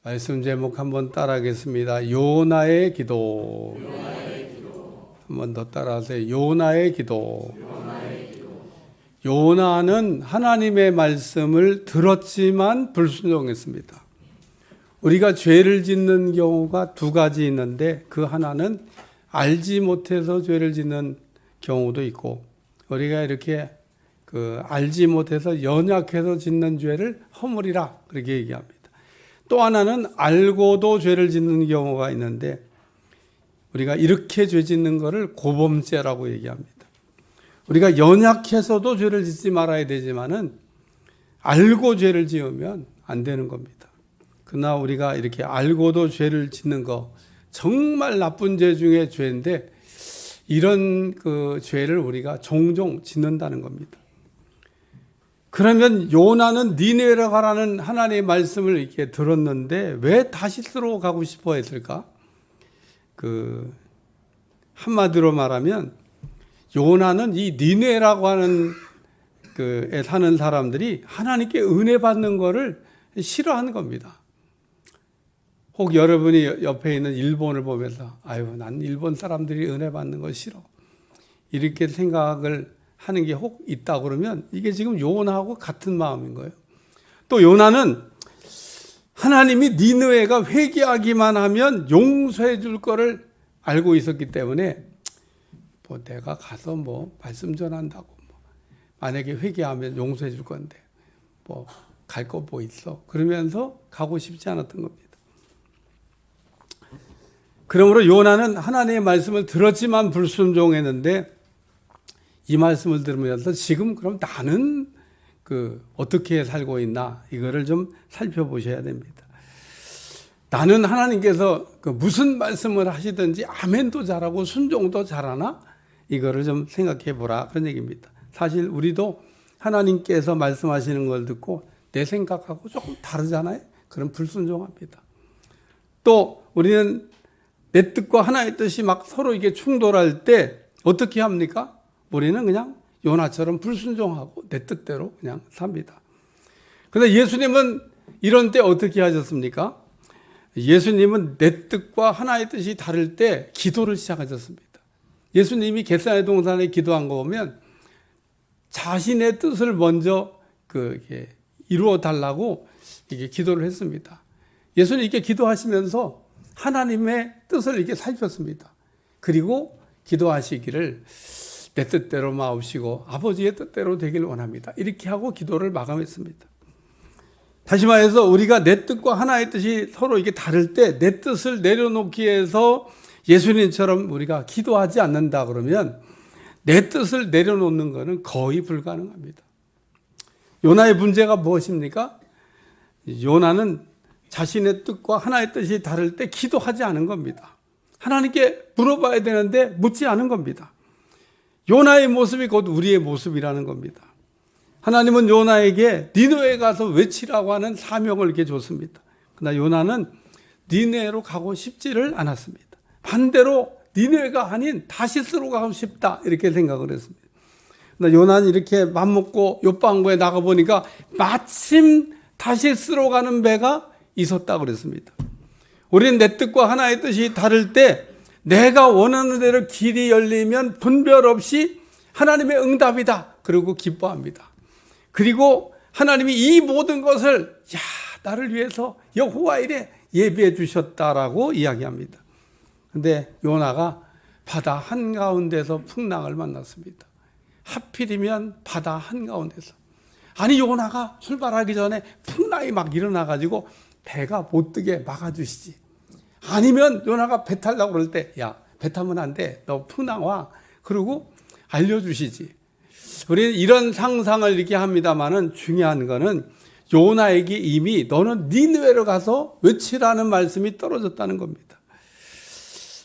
말씀 제목 한번 따라하겠습니다. 요나의 기도. 한번 더 따라하세요. 요나의 기도. 요나는 하나님의 말씀을 들었지만 불순종했습니다. 우리가 죄를 짓는 경우가 두 가지 있는데 그 하나는 알지 못해서 죄를 짓는 경우도 있고, 우리가 이렇게 알지 못해서 연약해서 짓는 죄를 허물이라 그렇게 얘기합니다. 또 하나는 알고도 죄를 짓는 경우가 있는데 우리가 이렇게 죄 짓는 것을 고범죄라고 얘기합니다. 우리가 연약해서도 죄를 짓지 말아야 되지만은 알고 죄를 지으면 안 되는 겁니다. 그러나 우리가 이렇게 알고도 죄를 짓는 거 정말 나쁜 죄 중에 죄인데 이런 죄를 우리가 종종 짓는다는 겁니다. 그러면 요나는 니느웨로 가라는 하나님의 말씀을 이렇게 들었는데 왜 다시스로 가고 싶어 했을까? 한마디로 말하면 요나는 이 니느웨라고 하는 에 사는 사람들이 하나님께 은혜 받는 것을 싫어하는 겁니다. 혹 여러분이 옆에 있는 일본을 보면서 아유, 난 일본 사람들이 은혜 받는 거 싫어, 이렇게 생각을 하는 게 혹 있다 그러면 이게 지금 요나하고 같은 마음인 거예요. 또 요나는 하나님이 니느웨가 회개하기만 하면 용서해 줄 거를 알고 있었기 때문에 내가 가서 말씀 전한다고 만약에 회개하면 용서해 줄 건데 갈 거 있어, 그러면서 가고 싶지 않았던 겁니다. 그러므로 요나는 하나님의 말씀을 들었지만 불순종했는데 이 말씀을 들으면서 지금 그럼 나는 어떻게 살고 있나, 이거를 좀 살펴보셔야 됩니다. 나는 하나님께서 무슨 말씀을 하시든지 아멘도 잘하고 순종도 잘하나, 이거를 좀 생각해 보라, 그런 얘기입니다. 사실 우리도 하나님께서 말씀하시는 걸 듣고 내 생각하고 조금 다르잖아요. 그럼 불순종합니다. 또 우리는 내 뜻과 하나의 뜻이 막 서로 이게 충돌할 때 어떻게 합니까? 우리는 그냥 요나처럼 불순종하고 내 뜻대로 그냥 삽니다. 그런데 예수님은 이런 때 어떻게 하셨습니까? 예수님은 내 뜻과 하나의 뜻이 다를 때 기도를 시작하셨습니다. 예수님이 겟세마네 동산에 기도한 거 보면 자신의 뜻을 먼저 이루어 달라고 이게 기도를 했습니다. 예수님 이렇게 기도하시면서 하나님의 뜻을 이렇게 살폈습니다. 그리고 기도하시기를 내 뜻대로 마옵시고 아버지의 뜻대로 되길 원합니다, 이렇게 하고 기도를 마감했습니다. 다시 말해서 우리가 내 뜻과 하나의 뜻이 서로 이게 다를 때 내 뜻을 내려놓기 위해서 예수님처럼 우리가 기도하지 않는다 그러면 내 뜻을 내려놓는 것은 거의 불가능합니다. 요나의 문제가 무엇입니까? 요나는 자신의 뜻과 하나의 뜻이 다를 때 기도하지 않은 겁니다. 하나님께 물어봐야 되는데 묻지 않은 겁니다. 요나의 모습이 곧 우리의 모습이라는 겁니다. 하나님은 요나에게 니느웨에 가서 외치라고 하는 사명을 이렇게 줬습니다. 그러나 요나는 니느웨로 가고 싶지를 않았습니다. 반대로 니느웨가 아닌 다시스로 가고 싶다, 이렇게 생각을 했습니다. 그러나 요나는 이렇게 맘먹고 요방구에 나가보니까 마침 다시스로 가는 배가 있었다 그랬습니다. 우리는 내 뜻과 하나의 뜻이 다를 때 내가 원하는 대로 길이 열리면 분별 없이 하나님의 응답이다, 그리고 기뻐합니다. 그리고 하나님이 이 모든 것을 나를 위해서 여호와 이래 예비해 주셨다라고 이야기합니다. 그런데 요나가 바다 한가운데서 풍랑을 만났습니다. 하필이면 바다 한가운데서. 아니, 요나가 출발하기 전에 풍랑이 막 일어나가지고 배가 못 뜨게 막아주시지. 아니면 요나가 배 타려고 그럴 때 배 타면 안 돼, 너 풍랑 와, 그러고 알려주시지. 우리는 이런 상상을 이렇게 합니다만은 중요한 거는 요나에게 이미 너는 니느웨로 가서 외치라는 말씀이 떨어졌다는 겁니다.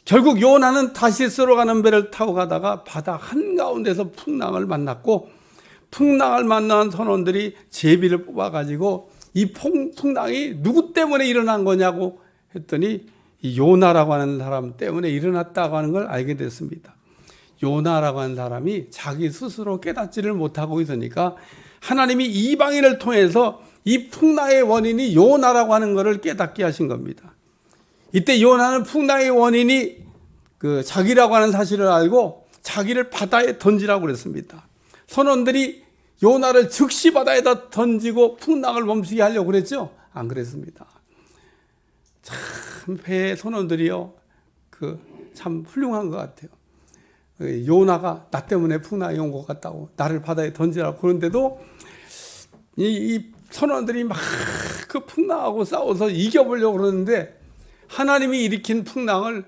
결국 요나는 다시스로 가는 배를 타고 가다가 바다 한가운데서 풍랑을 만났고, 풍랑을 만난 선원들이 제비를 뽑아가지고 이 풍랑이 누구 때문에 일어난 거냐고 했더니 이 요나라고 하는 사람 때문에 일어났다고 하는 걸 알게 됐습니다. 요나라고 하는 사람이 자기 스스로 깨닫지를 못하고 있으니까 하나님이 이방인을 통해서 이 풍랑의 원인이 요나라고 하는 것을 깨닫게 하신 겁니다. 이때 요나는 풍랑의 원인이 자기라고 하는 사실을 알고 자기를 바다에 던지라고 그랬습니다. 선원들이 요나를 즉시 바다에다 던지고 풍랑을 멈추게 하려고 그랬죠? 안 그랬습니다. 참 배의 선원들이요, 참 훌륭한 것 같아요. 요나가 나 때문에 풍랑이 온 것 같다고 나를 바다에 던지라고 그런데도 이 선원들이 막 그 풍랑하고 싸워서 이겨보려고 그러는데 하나님이 일으킨 풍랑을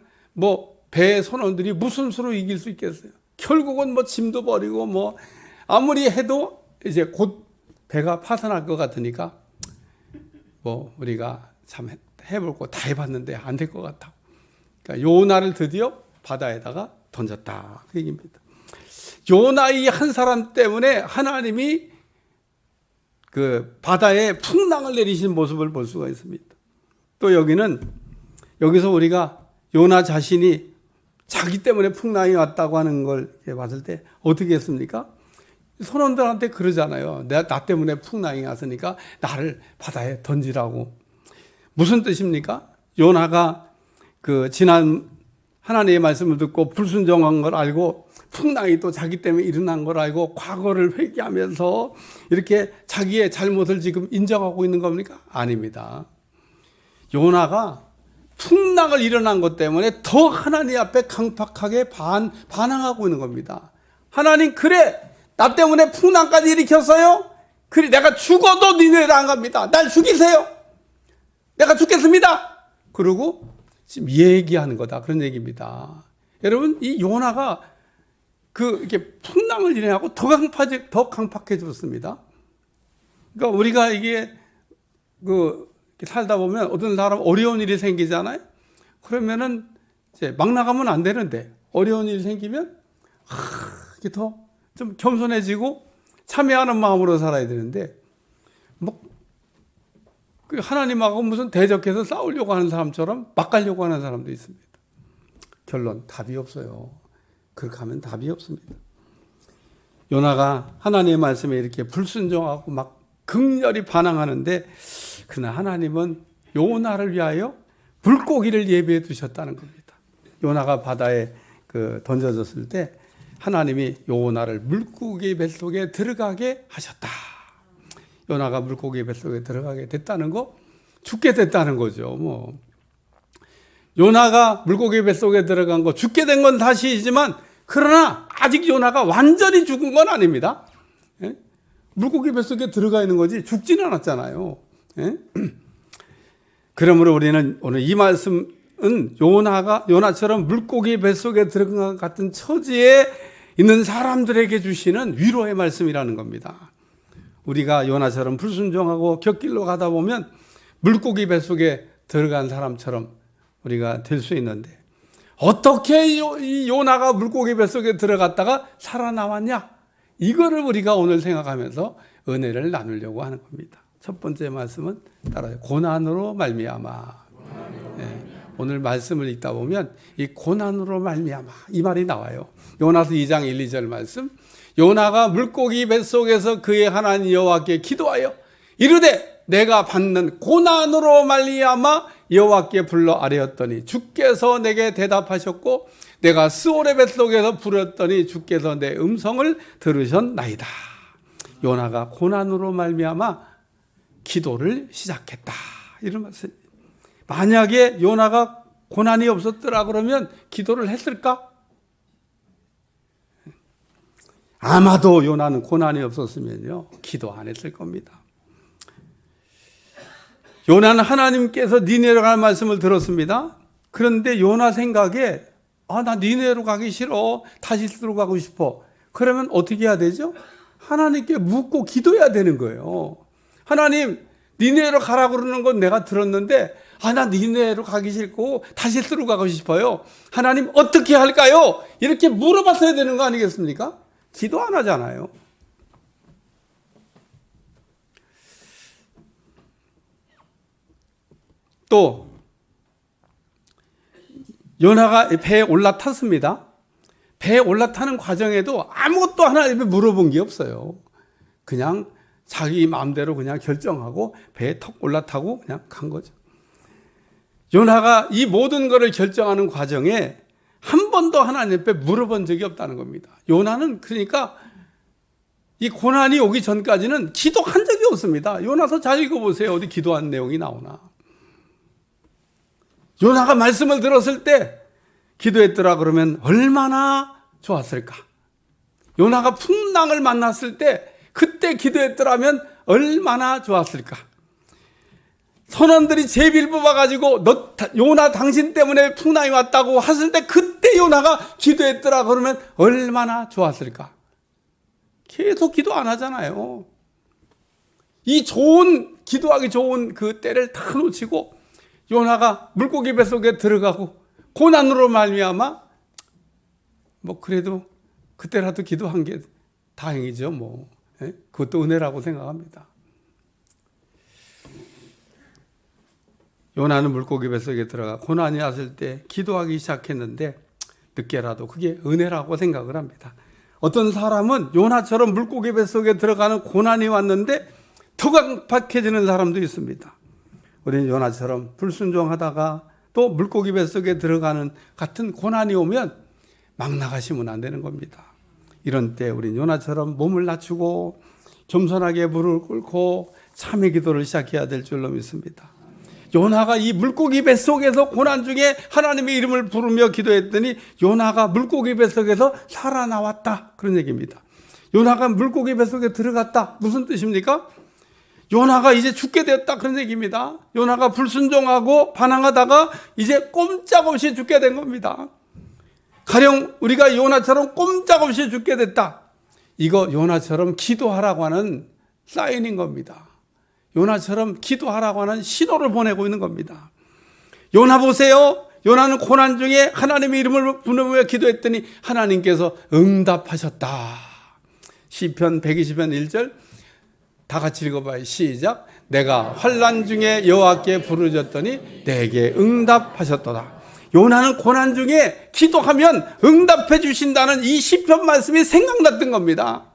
배의 선원들이 무슨 수로 이길 수 있겠어요? 결국은 짐도 버리고 아무리 해도 이제 곧 배가 파산할 것 같으니까 우리가 참 해볼 거 다 해봤는데 안 될 것 같아. 그러니까 요나를 드디어 바다에다가 던졌다 그 얘기입니다. 요나 이 한 사람 때문에 하나님이 바다에 풍랑을 내리신 모습을 볼 수가 있습니다. 또 여기서 우리가 요나 자신이 자기 때문에 풍랑이 왔다고 하는 걸 봤을 때 어떻게 했습니까? 선원들한테 그러잖아요. 나 때문에 풍랑이 왔으니까 나를 바다에 던지라고. 무슨 뜻입니까? 요나가 지난 하나님의 말씀을 듣고 불순종한 걸 알고 풍랑이 또 자기 때문에 일어난 걸 알고 과거를 회개하면서 이렇게 자기의 잘못을 지금 인정하고 있는 겁니까? 아닙니다. 요나가 풍랑을 일어난 것 때문에 더 하나님 앞에 강팍하게 반항하고 있는 겁니다. 하나님, 그래, 나 때문에 풍랑까지 일으켰어요? 그래, 내가 죽어도 니네를 안 갑니다. 날 죽이세요. 내가 죽겠습니다. 그리고 지금 얘기하는 거다. 그런 얘기입니다. 여러분, 이 요나가 이렇게 풍랑을 일어나고 더 강팍해졌습니다. 그러니까 우리가 이게 살다 보면 어떤 사람 어려운 일이 생기잖아요. 그러면은 이제 막 나가면 안 되는데 어려운 일이 생기면 이렇게 더 좀 겸손해지고 참여하는 마음으로 살아야 되는데 하나님하고 무슨 대적해서 싸우려고 하는 사람처럼 막 가려고 하는 사람도 있습니다. 결론 답이 없어요. 그렇게 하면 답이 없습니다. 요나가 하나님의 말씀에 이렇게 불순종하고 막 극렬히 반항하는데 그러나 하나님은 요나를 위하여 물고기를 예비해 두셨다는 겁니다. 요나가 바다에 던져졌을 때 하나님이 요나를 물고기 뱃속에 들어가게 하셨다. 요나가 물고기 뱃속에 들어가게 됐다는 거, 죽게 됐다는 거죠. 요나가 물고기 뱃속에 들어간 거, 죽게 된 건 사실이지만 그러나 아직 요나가 완전히 죽은 건 아닙니다. 예? 물고기 뱃속에 들어가 있는 거지 죽지는 않았잖아요. 예? 그러므로 우리는 오늘 이 말씀은 요나처럼 물고기 뱃속에 들어간 것 같은 처지에 있는 사람들에게 주시는 위로의 말씀이라는 겁니다. 우리가 요나처럼 불순종하고 곁길로 가다 보면 물고기 뱃속에 들어간 사람처럼 우리가 될 수 있는데 어떻게 이 요나가 물고기 뱃속에 들어갔다가 살아남았냐? 이거를 우리가 오늘 생각하면서 은혜를 나누려고 하는 겁니다. 첫 번째 말씀은 따라요. 고난으로 말미암아. 네. 오늘 말씀을 읽다 보면 이 고난으로 말미암아 이 말이 나와요. 요나서 2장 1, 2절 말씀. 요나가 물고기 뱃속에서 그의 하나님 여호와께 기도하여 이르되 내가 받는 고난으로 말미암아 여호와께 불러 아뢰었더니 주께서 내게 대답하셨고 내가 스올의 뱃속에서 부르었더니 주께서 내 음성을 들으셨나이다. 요나가 고난으로 말미암아 기도를 시작했다. 이런 말씀. 만약에 요나가 고난이 없었더라 그러면 기도를 했을까? 아마도 요나는 고난이 없었으면요 기도 안 했을 겁니다. 요나는 하나님께서 니네로 갈 말씀을 들었습니다. 그런데 요나 생각에 나 니네로 가기 싫어. 다시스로 가고 싶어. 그러면 어떻게 해야 되죠? 하나님께 묻고 기도해야 되는 거예요. 하나님, 니네로 가라고 그러는 건 내가 들었는데 나 니네로 가기 싫고 다시스로 가고 싶어요. 하나님 어떻게 할까요? 이렇게 물어봤어야 되는 거 아니겠습니까? 기도 안 하잖아요. 또 요나가 배에 올라탔습니다. 배에 올라타는 과정에도 아무것도 하나님께 물어본 게 없어요. 그냥 자기 마음대로 그냥 결정하고 배에 턱 올라타고 그냥 간 거죠. 요나가 이 모든 것을 결정하는 과정에 한 번도 하나님 앞에 물어본 적이 없다는 겁니다. 요나는 그러니까 이 고난이 오기 전까지는 기도한 적이 없습니다. 요나서 잘 읽어보세요. 어디 기도한 내용이 나오나. 요나가 말씀을 들었을 때 기도했더라 그러면 얼마나 좋았을까. 요나가 풍랑을 만났을 때 그때 기도했더라면 얼마나 좋았을까. 선원들이 제비를 뽑아가지고 요나 당신 때문에 풍랑이 왔다고 했을 때 그때 요나가 기도했더라 그러면 얼마나 좋았을까. 계속 기도 안 하잖아요. 이 좋은 기도하기 좋은 그 때를 다 놓치고 요나가 물고기 뱃속에 들어가고 고난으로 말미암아 뭐 그래도 그때라도 기도한 게 다행이죠. 뭐 그것도 은혜라고 생각합니다. 요나는 물고기 뱃속에 들어가 고난이 왔을 때 기도하기 시작했는데 늦게라도 그게 은혜라고 생각을 합니다. 어떤 사람은 요나처럼 물고기 뱃속에 들어가는 고난이 왔는데 더 강팍해지는 사람도 있습니다. 우리는 요나처럼 불순종하다가 또 물고기 뱃속에 들어가는 같은 고난이 오면 막 나가시면 안 되는 겁니다. 이런 때 우리는 요나처럼 몸을 낮추고 겸손하게 무릎을 꿇고 참회 기도를 시작해야 될 줄로 믿습니다. 요나가 이 물고기 뱃속에서 고난 중에 하나님의 이름을 부르며 기도했더니 요나가 물고기 뱃속에서 살아나왔다. 그런 얘기입니다. 요나가 물고기 뱃속에 들어갔다. 무슨 뜻입니까? 요나가 이제 죽게 되었다. 그런 얘기입니다. 요나가 불순종하고 반항하다가 이제 꼼짝없이 죽게 된 겁니다. 가령 우리가 요나처럼 꼼짝없이 죽게 됐다. 이거 요나처럼 기도하라고 하는 사인인 겁니다. 요나처럼 기도하라고 하는 신호를 보내고 있는 겁니다. 요나 보세요. 요나는 고난 중에 하나님의 이름을 부르며 기도했더니 하나님께서 응답하셨다. 시편 120편 1절 다 같이 읽어봐요. 시작. 내가 환난 중에 여호와께 부르짖었더니 내게 응답하셨도다. 요나는 고난 중에 기도하면 응답해 주신다는 이 시편 말씀이 생각났던 겁니다.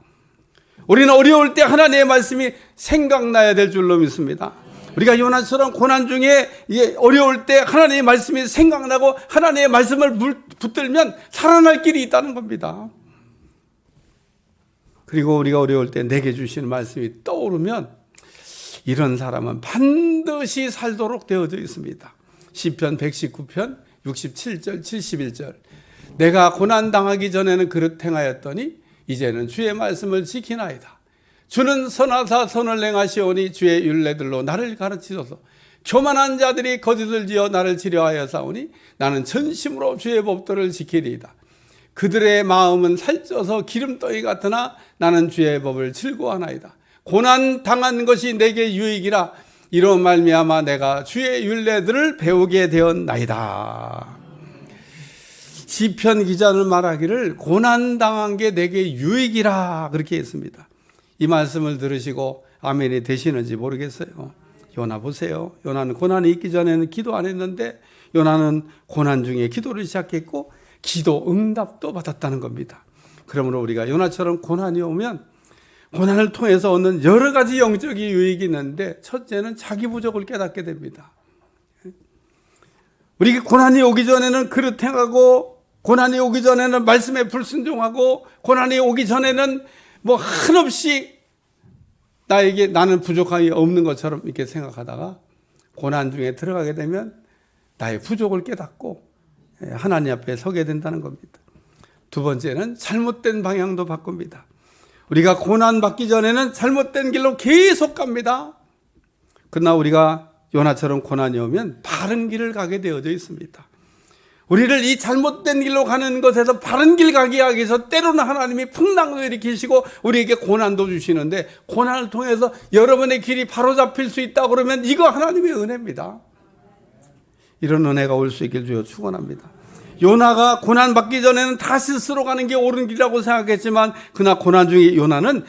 우리는 어려울 때 하나님의 말씀이 생각나야 될 줄로 믿습니다. 우리가 요나처럼 고난 중에 어려울 때 하나님의 말씀이 생각나고 하나님의 말씀을 붙들면 살아날 길이 있다는 겁니다. 그리고 우리가 어려울 때 내게 주시는 말씀이 떠오르면 이런 사람은 반드시 살도록 되어져 있습니다. 시편 119편 67절 71절 내가 고난당하기 전에는 그릇 행하였더니 이제는 주의 말씀을 지키나이다. 주는 선하사 선을 행하시오니 주의 율례들로 나를 가르치소서. 교만한 자들이 거짓을 지어 나를 지려하여 싸우니 나는 전심으로 주의 법도를 지키리이다. 그들의 마음은 살쪄서 기름덩이 같으나 나는 주의 법을 즐거워하나이다. 고난 당한 것이 내게 유익이라 이로 말미암아 내가 주의 율례들을 배우게 되었나이다. 시편 기자는 말하기를 고난당한 게 내게 유익이라 그렇게 했습니다. 이 말씀을 들으시고 아멘이 되시는지 모르겠어요. 요나 보세요. 요나는 고난이 있기 전에는 기도 안 했는데 요나는 고난 중에 기도를 시작했고 기도 응답도 받았다는 겁니다. 그러므로 우리가 요나처럼 고난이 오면 고난을 통해서 얻는 여러 가지 영적인 유익이 있는데 첫째는 자기 부족을 깨닫게 됩니다. 우리가 고난이 오기 전에는 그릇 행하고 고난이 오기 전에는 말씀에 불순종하고 고난이 오기 전에는 뭐 한없이 나는 부족함이 없는 것처럼 이렇게 생각하다가 고난 중에 들어가게 되면 나의 부족을 깨닫고 하나님 앞에 서게 된다는 겁니다. 두 번째는 잘못된 방향도 바꿉니다. 우리가 고난 받기 전에는 잘못된 길로 계속 갑니다. 그러나 우리가 요나처럼 고난이 오면 바른 길을 가게 되어져 있습니다. 우리를 이 잘못된 길로 가는 것에서 바른 길 가게 하기 위해서 때로는 하나님이 풍랑도 일으키시고 우리에게 고난도 주시는데 고난을 통해서 여러분의 길이 바로잡힐 수 있다 그러면 이거 하나님의 은혜입니다. 이런 은혜가 올 수 있길 주여 축원합니다. 요나가 고난 받기 전에는 다 스스로 가는 게 옳은 길이라고 생각했지만 그러나 고난 중에 요나는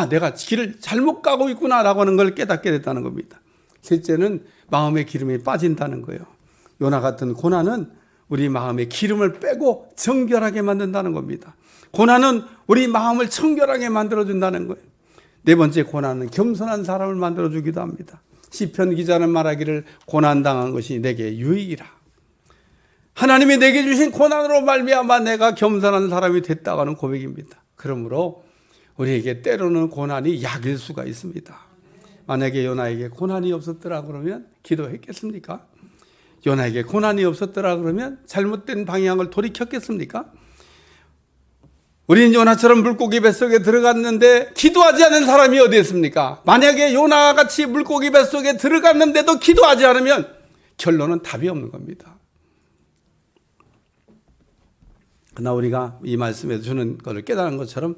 내가 길을 잘못 가고 있구나라고 하는 걸 깨닫게 됐다는 겁니다. 셋째는 마음의 기름이 빠진다는 거예요. 요나 같은 고난은 우리 마음에 기름을 빼고 정결하게 만든다는 겁니다. 고난은 우리 마음을 청결하게 만들어준다는 거예요. 네 번째 고난은 겸손한 사람을 만들어주기도 합니다. 시편 기자는 말하기를 고난당한 것이 내게 유익이라. 하나님이 내게 주신 고난으로 말미암아 내가 겸손한 사람이 됐다고 하는 고백입니다. 그러므로 우리에게 때로는 고난이 약일 수가 있습니다. 만약에 요나에게 고난이 없었더라 그러면 기도했겠습니까? 요나에게 고난이 없었더라 그러면 잘못된 방향을 돌이켰겠습니까? 우린 요나처럼 물고기 뱃속에 들어갔는데 기도하지 않은 사람이 어디 있습니까? 만약에 요나같이 물고기 뱃속에 들어갔는데도 기도하지 않으면 결론은 답이 없는 겁니다. 그러나 우리가 이 말씀에 주는 것을 깨달은 것처럼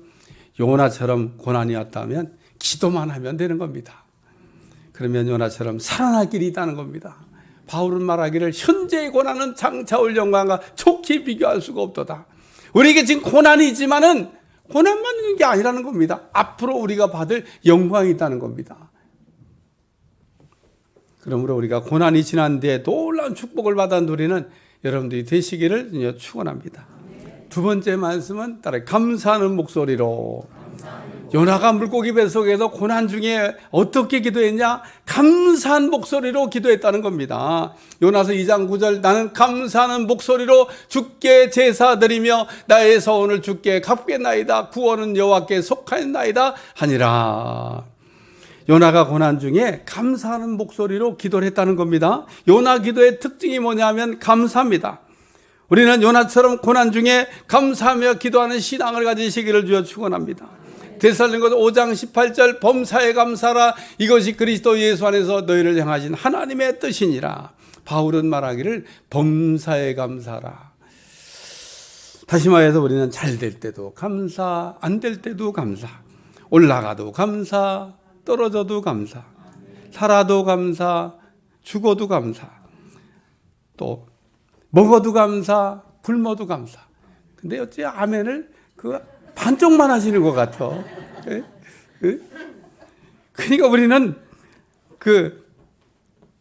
요나처럼 고난이 왔다면 기도만 하면 되는 겁니다. 그러면 요나처럼 살아날 길이 있다는 겁니다. 바울은 말하기를 현재의 고난은 장차 올 영광과 좋게 비교할 수가 없도다. 우리에게 지금 고난이 있지만은 고난만 있는 게 아니라는 겁니다. 앞으로 우리가 받을 영광이 있다는 겁니다. 그러므로 우리가 고난이 지난 뒤에 놀라운 축복을 받아 누리는 여러분들이 되시기를 축원합니다. 두 번째 말씀은 따라 감사하는 목소리로. 요나가 물고기 뱃속에서 고난 중에 어떻게 기도했냐? 감사한 목소리로 기도했다는 겁니다. 요나서 2장 9절 나는 감사하는 목소리로 주께 제사드리며 나의 서원을 주께 갚겠나이다. 구원은 여호와께 속하였나이다 하니라. 요나가 고난 중에 감사하는 목소리로 기도를 했다는 겁니다. 요나 기도의 특징이 뭐냐면 감사입니다. 우리는 요나처럼 고난 중에 감사하며 기도하는 신앙을 가지시기를 주여 축원합니다. 데살로니가서 5장 18절 범사에 감사라 이것이 그리스도 예수 안에서 너희를 향하신 하나님의 뜻이니라. 바울은 말하기를 범사에 감사라. 다시 말해서 우리는 잘 될 때도 감사, 안 될 때도 감사, 올라가도 감사, 떨어져도 감사, 살아도 감사, 죽어도 감사, 또 먹어도 감사, 굶어도 감사. 근데 어째 아멘을 반쪽만 하시는 것 같아. 그러니까 우리는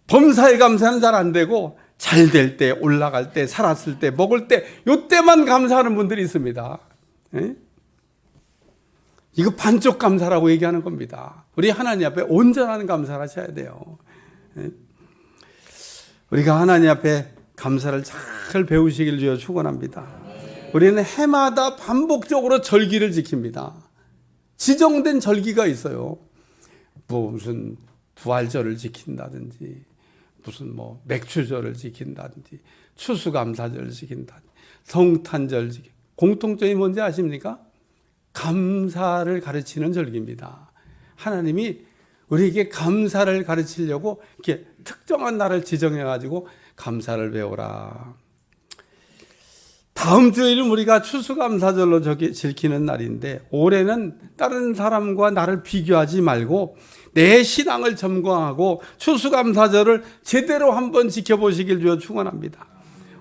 범사에 감사는 잘 안 되고 잘 될 때, 올라갈 때, 살았을 때, 먹을 때, 요때만 감사하는 분들이 있습니다. 이거 반쪽 감사라고 얘기하는 겁니다. 우리 하나님 앞에 온전한 감사를 하셔야 돼요. 우리가 하나님 앞에 감사를 잘 배우시길 주여 축원합니다. 우리는 해마다 반복적으로 절기를 지킵니다. 지정된 절기가 있어요. 무슨 부활절을 지킨다든지, 무슨 맥주절을 지킨다든지, 추수감사절을 지킨다든지, 성탄절 지킨. 공통점이 뭔지 아십니까? 감사를 가르치는 절기입니다. 하나님이 우리에게 감사를 가르치려고 이렇게 특정한 날을 지정해가지고 감사를 배우라. 다음 주일은 우리가 추수감사절로 지키는 날인데 올해는 다른 사람과 나를 비교하지 말고 내 신앙을 점검하고 추수감사절을 제대로 한번 지켜보시길 주여 축원합니다.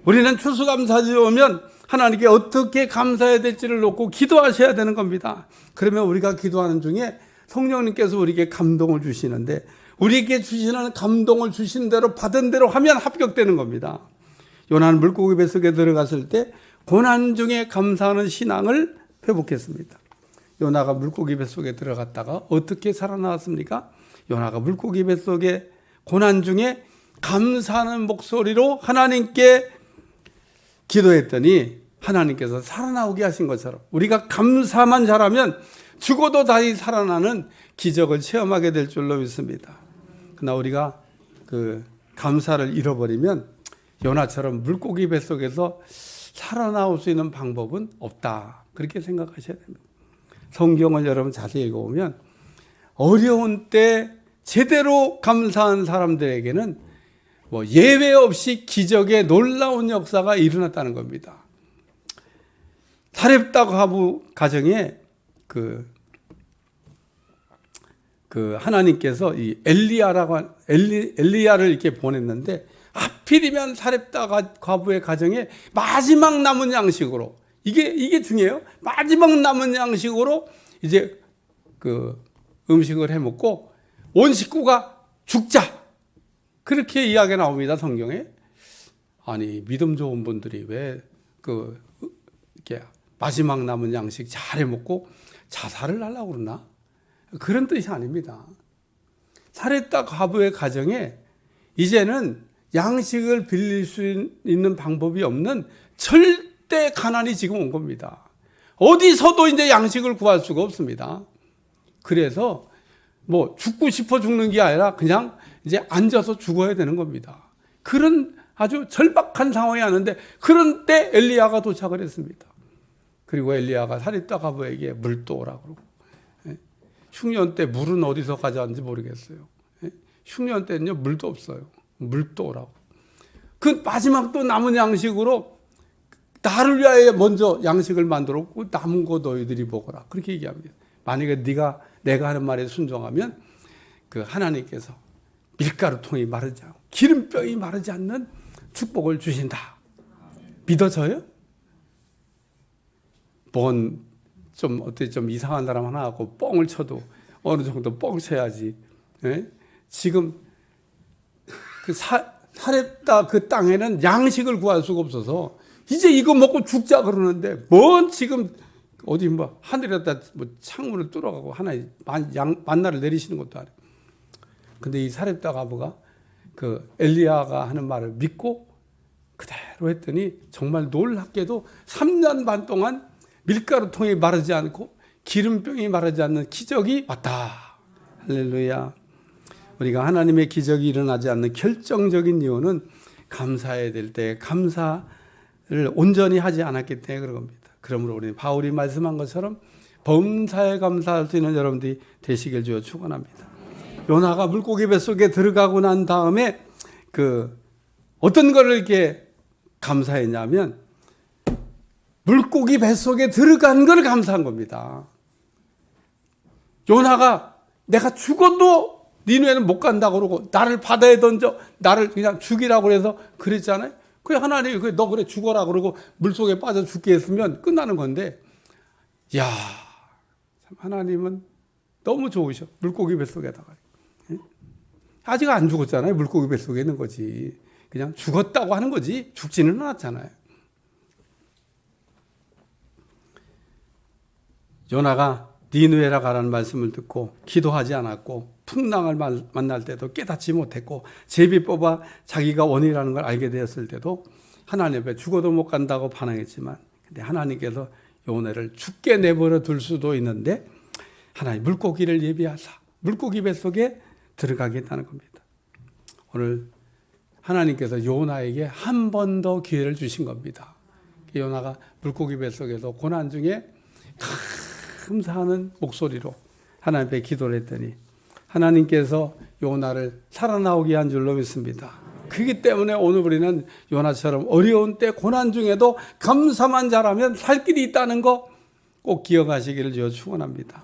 우리는 추수감사절 오면 하나님께 어떻게 감사해야 될지를 놓고 기도하셔야 되는 겁니다. 그러면 우리가 기도하는 중에 성령님께서 우리에게 감동을 주시는데 우리에게 주시는 감동을 주신 대로 받은 대로 하면 합격되는 겁니다. 요나는 물고기 뱃속에 들어갔을 때 고난 중에 감사하는 신앙을 회복했습니다. 요나가 물고기 뱃속에 들어갔다가 어떻게 살아나왔습니까? 요나가 물고기 뱃속에 고난 중에 감사하는 목소리로 하나님께 기도했더니 하나님께서 살아나오게 하신 것처럼 우리가 감사만 잘하면 죽어도 다시 살아나는 기적을 체험하게 될 줄로 믿습니다. 그러나 우리가 감사를 잃어버리면 요나처럼 물고기 뱃속에서 살아나올 수 있는 방법은 없다. 그렇게 생각하셔야 됩니다. 성경을 여러분 자세히 읽어보면 어려운 때 제대로 감사한 사람들에게는 예외 없이 기적의 놀라운 역사가 일어났다는 겁니다. 사렙다 과부 가정에 하나님께서 이 엘리야를 이렇게 보냈는데 하필이면 사렙다 과부의 가정에 마지막 남은 양식으로 이게 중요해요. 마지막 남은 양식으로 이제 음식을 해 먹고 온 식구가 죽자 그렇게 이야기가 나옵니다. 성경에. 아니 믿음 좋은 분들이 왜 이렇게 마지막 남은 양식 잘 해 먹고 자살을 하려고 그러나? 그런 뜻이 아닙니다. 사렙다 과부의 가정에 이제는 양식을 빌릴 수 있는 방법이 없는 절대 가난이 지금 온 겁니다. 어디서도 이제 양식을 구할 수가 없습니다. 그래서 뭐 죽고 싶어 죽는 게 아니라 그냥 이제 앉아서 죽어야 되는 겁니다. 그런 아주 절박한 상황이 왔는데 그런 때 엘리야가 도착을 했습니다. 그리고 엘리야가 사렙다 과부에게 물 떠오라고 그러고, 흉년 때 물은 어디서 가져왔는지 모르겠어요. 흉년 때는요 물도 없어요. 물 떠오라고. 그 마지막 또 남은 양식으로 나를 위하여 먼저 양식을 만들었고 남은 거 너희들이 먹어라. 그렇게 얘기합니다. 만약에 내가 하는 말에 순종하면 그 하나님께서 밀가루통이 마르지 않고 기름병이 마르지 않는 축복을 주신다. 믿어져요? 좀 어때 좀 이상한 사람 하나 하고 뻥을 쳐도 어느 정도 뻥 쳐야지. 예? 지금 그 사렙다 그 땅에는 양식을 구할 수가 없어서 이제 이거 먹고 죽자 그러는데 뭔 지금 어디 뭐 하늘에다 뭐 창문을 뚫어가고 하나의 만나를 내리시는 것도 아니고. 근데 이 사렙다 과부가 그 엘리야가 하는 말을 믿고 그대로 했더니 정말 놀랍게도 3년 반 동안 밀가루통이 마르지 않고 기름병이 마르지 않는 기적이 왔다. 할렐루야. 우리가 하나님의 기적이 일어나지 않는 결정적인 이유는 감사해야 될 때 감사를 온전히 하지 않았기 때문에 그런 겁니다. 그러므로 우리는 바울이 말씀한 것처럼 범사에 감사할 수 있는 여러분들이 되시길 주여 축원합니다. 요나가 물고기 뱃속에 들어가고 난 다음에 그 어떤 거를 이렇게 감사했냐면 물고기 뱃속에 들어간 걸 감사한 겁니다. 요나가 내가 죽어도 니누에는 못 간다고 그러고 나를 바다에 던져 나를 그냥 죽이라고 해서 그랬잖아요. 그래 하나님이 너 그래 죽어라 그러고 물속에 빠져 죽게 했으면 끝나는 건데, 야, 참 하나님은 너무 좋으셔. 물고기 뱃속에다가 아직 안 죽었잖아요. 물고기 뱃속에 있는 거지. 그냥 죽었다고 하는 거지 죽지는 않았잖아요. 요나가 니누에라 가라는 말씀을 듣고 기도하지 않았고 풍랑을 만날 때도 깨닫지 못했고 제비 뽑아 자기가 원이라는 걸 알게 되었을 때도 하나님 앞에 죽어도 못 간다고 반항했지만, 근데 하나님께서 요나를 죽게 내버려 둘 수도 있는데 하나님 물고기를 예비하사 물고기 뱃속에 들어가겠다는 겁니다. 오늘 하나님께서 요나에게 한 번 더 기회를 주신 겁니다. 요나가 물고기 뱃속에서 고난 중에 감사하는 목소리로 하나님 앞에 기도를 했더니 하나님께서 요나를 살아나오게 한 줄로 믿습니다. 그렇기 때문에 오늘 우리는 요나처럼 어려운 때 고난 중에도 감사만 잘하면 살 길이 있다는 거 꼭 기억하시기를 주여 축원합니다.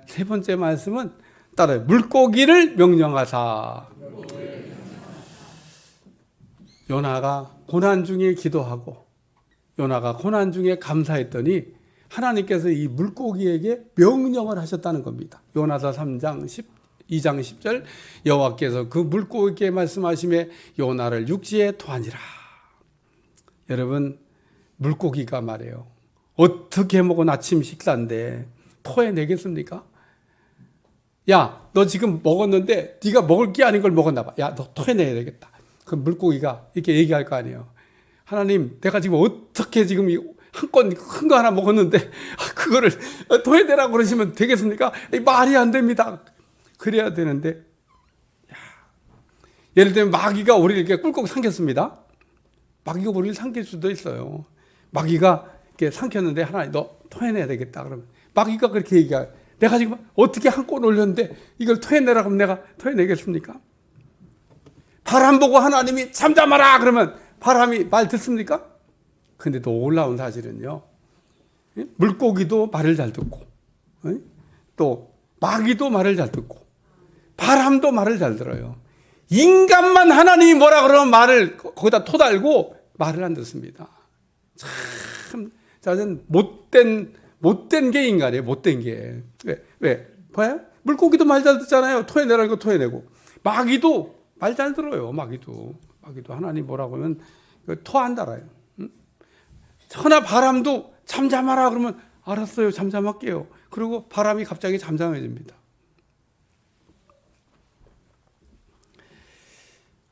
세 번째 말씀은 따라요. 물고기를 명령하사. 요나가 고난 중에 기도하고 요나가 고난 중에 감사했더니 하나님께서 이 물고기에게 명령을 하셨다는 겁니다. 요나서 3장 2장 10절 여호와께서 그 물고기에게 말씀하시매 요나를 육지에 토하니라. 여러분 물고기가 말해요. 어떻게 먹은 아침 식사인데 토해내겠습니까? 야, 너 지금 먹었는데 네가 먹을 게 아닌 걸 먹었나 봐. 야, 너 토해내야 되겠다. 그 물고기가 이렇게 얘기할 거 아니에요. 하나님, 내가 지금 어떻게 지금 한 건 큰 거 하나 먹었는데 그거를 토해내라고 그러시면 되겠습니까? 말이 안 됩니다. 그래야 되는데, 예를 들면 마귀가 우리를 이렇게 꿀꺽 삼켰습니다. 마귀가 우리를 삼킬 수도 있어요. 마귀가 이렇게 삼켰는데 하나님 너 토해내야 되겠다. 그러면 마귀가 그렇게 얘기해요. 내가 지금 어떻게 한 꼴 올렸는데 이걸 토해내라고 하면 내가 토해내겠습니까? 바람 보고 하나님이 잠잠하라 그러면 바람이 말 듣습니까? 근데 또 놀라운 사실은요. 물고기도 말을 잘 듣고 또 마귀도 말을 잘 듣고 바람도 말을 잘 들어요. 인간만 하나님이 뭐라 그러면 말을 거기다 토달고 말을 안 듣습니다. 참 저는 못된 게 인간이에요. 못된 게. 왜? 봐요? 물고기도 말 잘 듣잖아요. 토해내라는 거 토해내고. 마귀도 말 잘 들어요. 마귀도 하나님 뭐라고 하면 토한다라요. 천하 바람도 잠잠하라 그러면 알았어요. 잠잠할게요. 그리고 바람이 갑자기 잠잠해집니다.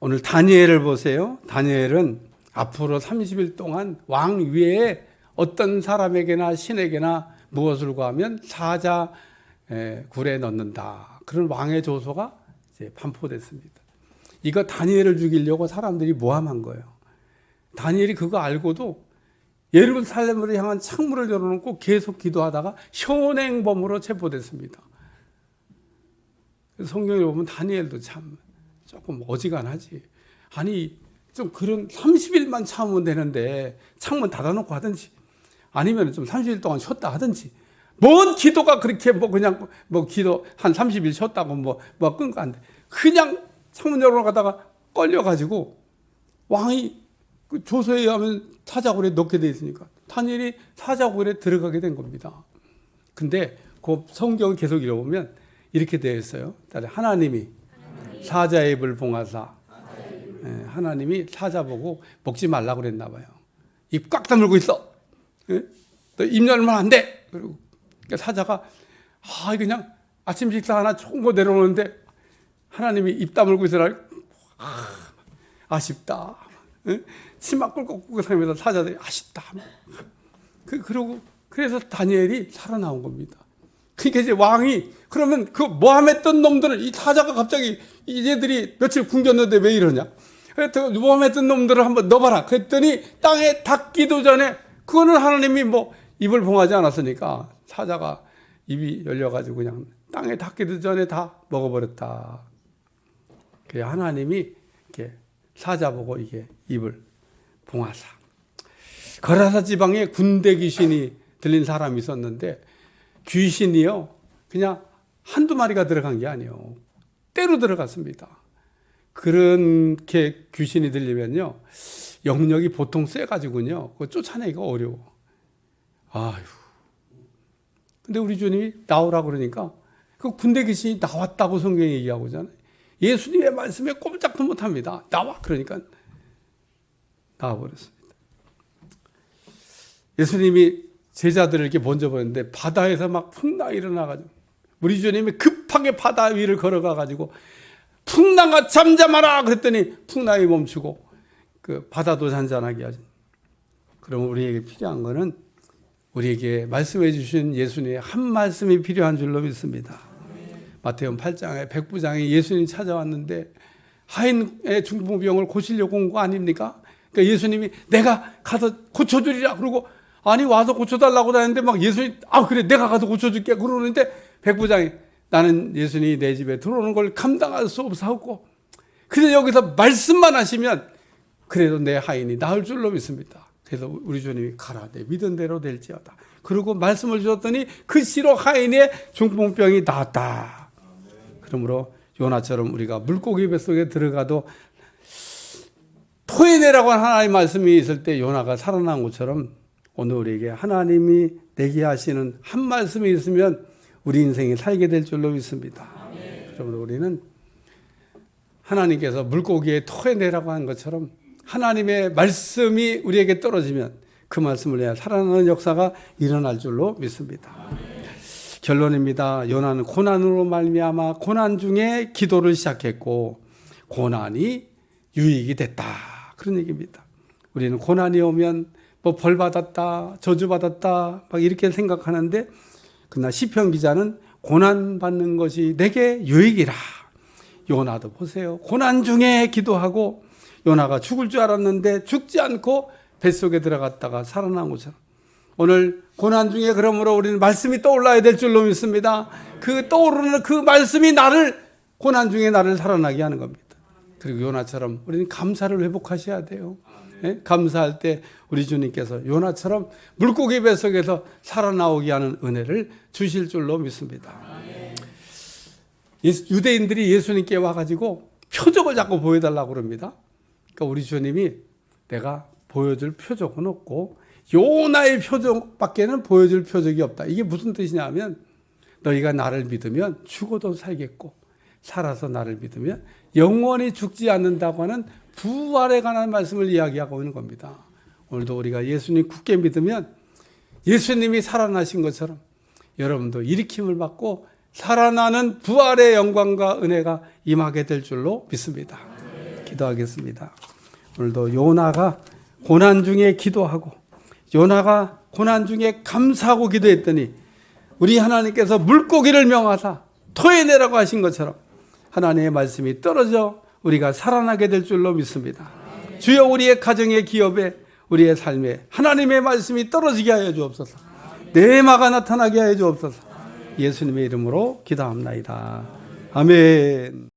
오늘 다니엘을 보세요. 다니엘은 앞으로 30일 동안 왕 위에 어떤 사람에게나 신에게나 무엇을 구하면 사자 굴에 넣는다. 그런 왕의 조서가 이제 반포됐습니다. 이거 다니엘을 죽이려고 사람들이 모함한 거예요. 다니엘이 그거 알고도 예루살렘으로 향한 창문을 열어놓고 계속 기도하다가 현행범으로 체포됐습니다. 성경에 보면 다니엘도 참 조금 어지간하지. 아니 좀 그런 30일만 참으면 되는데 창문 닫아놓고 하든지 아니면 좀 30일 동안 쉬었다 하든지 뭔 기도가 그렇게 뭐 그냥 뭐 기도 한 30일 쉬었다고 뭐 끊고 안 돼. 그냥 창문 열어가다가 걸려가지고 왕이 그 조서에 의하면 사자굴에 넣게 돼 있으니까 다니엘이 사자굴에 들어가게 된 겁니다. 근데 그 성경을 계속 읽어보면 이렇게 되어 있어요. 하나님이 사자의 입을 봉하사, 하나님이 사자 보고 먹지 말라고 그랬나 봐요. 입 꽉 다물고 있어. 너 입 열면 안 돼. 그리고 사자가 그냥 아침 식사 하나 좋은 거 내려오는데 하나님이 입 다물고 있으라. 아쉽다. 치마 꿀꺽꿀꺽 하면서 사자들이 아쉽다. 그러고 그래서 다니엘이 살아나온 겁니다. 그러니까 이제 왕이 그러면 그 모함했던 놈들을 이 사자가 갑자기 얘들이 며칠 굶겼는데 왜 이러냐? 그래서 모함했던 놈들을 한번 넣어봐라. 그랬더니 땅에 닿기도 전에 그거는 하나님이 뭐 입을 봉하지 않았으니까 사자가 입이 열려가지고 그냥 땅에 닿기도 전에 다 먹어버렸다. 그래 하나님이 이렇게 사자 보고 이게 입을 봉하사. 거라사 지방에 군대 귀신이 들린 사람이 있었는데 귀신이요 그냥 한두 마리가 들어간 게 아니에요. 때로 들어갔습니다. 그렇게 귀신이 들리면요 영역이 보통 세가지고요 그거 쫓아내기가 어려워. 아휴. 근데 우리 주님이 나오라 그러니까 그 군대 귀신이 나왔다고 성경이 얘기하고 있잖아요. 예수님의 말씀에 꼼짝도 못합니다. 나와 그러니까 나와버렸습니다. 예수님이 제자들을 이렇게 먼저 보냈는데 바다에서 막 풍랑이 일어나가지고 우리 주님이 급하게 바다 위를 걸어가가지고 풍랑아 잠잠하라 그랬더니 풍랑이 멈추고 그 바다도 잔잔하게 하죠. 그럼 우리에게 필요한 거는 우리에게 말씀해 주신 예수님의 한 말씀이 필요한 줄로 믿습니다. 마태복음 8장에 백부장이 예수님이 찾아왔는데 하인의 중풍병을 고치려고 온 거 아닙니까? 그러니까 예수님이 내가 가서 고쳐주리라 그러고 아니 와서 고쳐달라고 하는데 막 예수님이 그래 내가 가서 고쳐줄게 그러는데 백부장이 나는 예수님이 내 집에 들어오는 걸 감당할 수 없사옵고 그래서 여기서 말씀만 하시면 그래도 내 하인이 나을 줄로 믿습니다. 그래서 우리 주님이 가라 내 믿은 대로 될지어다. 그리고 말씀을 주셨더니 그 시로 하인의 중풍병이 나았다. 그러므로 요나처럼 우리가 물고기 뱃속에 들어가도 토해내라고 한 하나님의 말씀이 있을 때 요나가 살아난 것처럼 오늘 우리에게 하나님이 내게 하시는 한 말씀이 있으면 우리 인생이 살게 될 줄로 믿습니다. 그러므로 우리는 하나님께서 물고기에 토해내라고 한 것처럼 하나님의 말씀이 우리에게 떨어지면 그 말씀을 위해 살아나는 역사가 일어날 줄로 믿습니다. 결론입니다. 요나는 고난으로 말미암아 고난 중에 기도를 시작했고 고난이 유익이 됐다. 그런 얘기입니다. 우리는 고난이 오면 뭐 벌 받았다, 저주 받았다, 막 이렇게 생각하는데 그러나 시편 기자는 고난 받는 것이 내게 유익이라. 요나도 보세요. 고난 중에 기도하고 요나가 죽을 줄 알았는데 죽지 않고 뱃속에 들어갔다가 살아난 것처럼 오늘 고난 중에 그러므로 우리는 말씀이 떠올라야 될 줄로 믿습니다. 그 떠오르는 그 말씀이 나를 고난 중에 나를 살아나게 하는 겁니다. 그리고 요나처럼 우리는 감사를 회복하셔야 돼요. 네? 감사할 때 우리 주님께서 요나처럼 물고기 뱃속에서 살아나오게 하는 은혜를 주실 줄로 믿습니다. 유대인들이 예수님께 와가지고 표적을 자꾸 보여달라고 그럽니다. 그러니까 우리 주님이 내가 보여줄 표적은 없고 요나의 표적밖에는 보여줄 표적이 없다. 이게 무슨 뜻이냐면 너희가 나를 믿으면 죽어도 살겠고 살아서 나를 믿으면 영원히 죽지 않는다고 하는 부활에 관한 말씀을 이야기하고 있는 겁니다. 오늘도 우리가 예수님 굳게 믿으면 예수님이 살아나신 것처럼 여러분도 일으킴을 받고 살아나는 부활의 영광과 은혜가 임하게 될 줄로 믿습니다. 기도 기도하겠습니다. 오늘도 요나가 고난 중에 기도하고 요나가 고난 중에 감사하고 기도했더니 우리 하나님께서 물고기를 명하사 토해내라고 하신 것처럼 하나님의 말씀이 떨어져 우리가 살아나게 될 줄로 믿습니다. 주여 우리의 가정의 기업에 우리의 삶에 하나님의 말씀이 떨어지게 하여 주옵소서. 내마가 나타나게 하여 주옵소서. 예수님의 이름으로 기도합나이다. 아멘.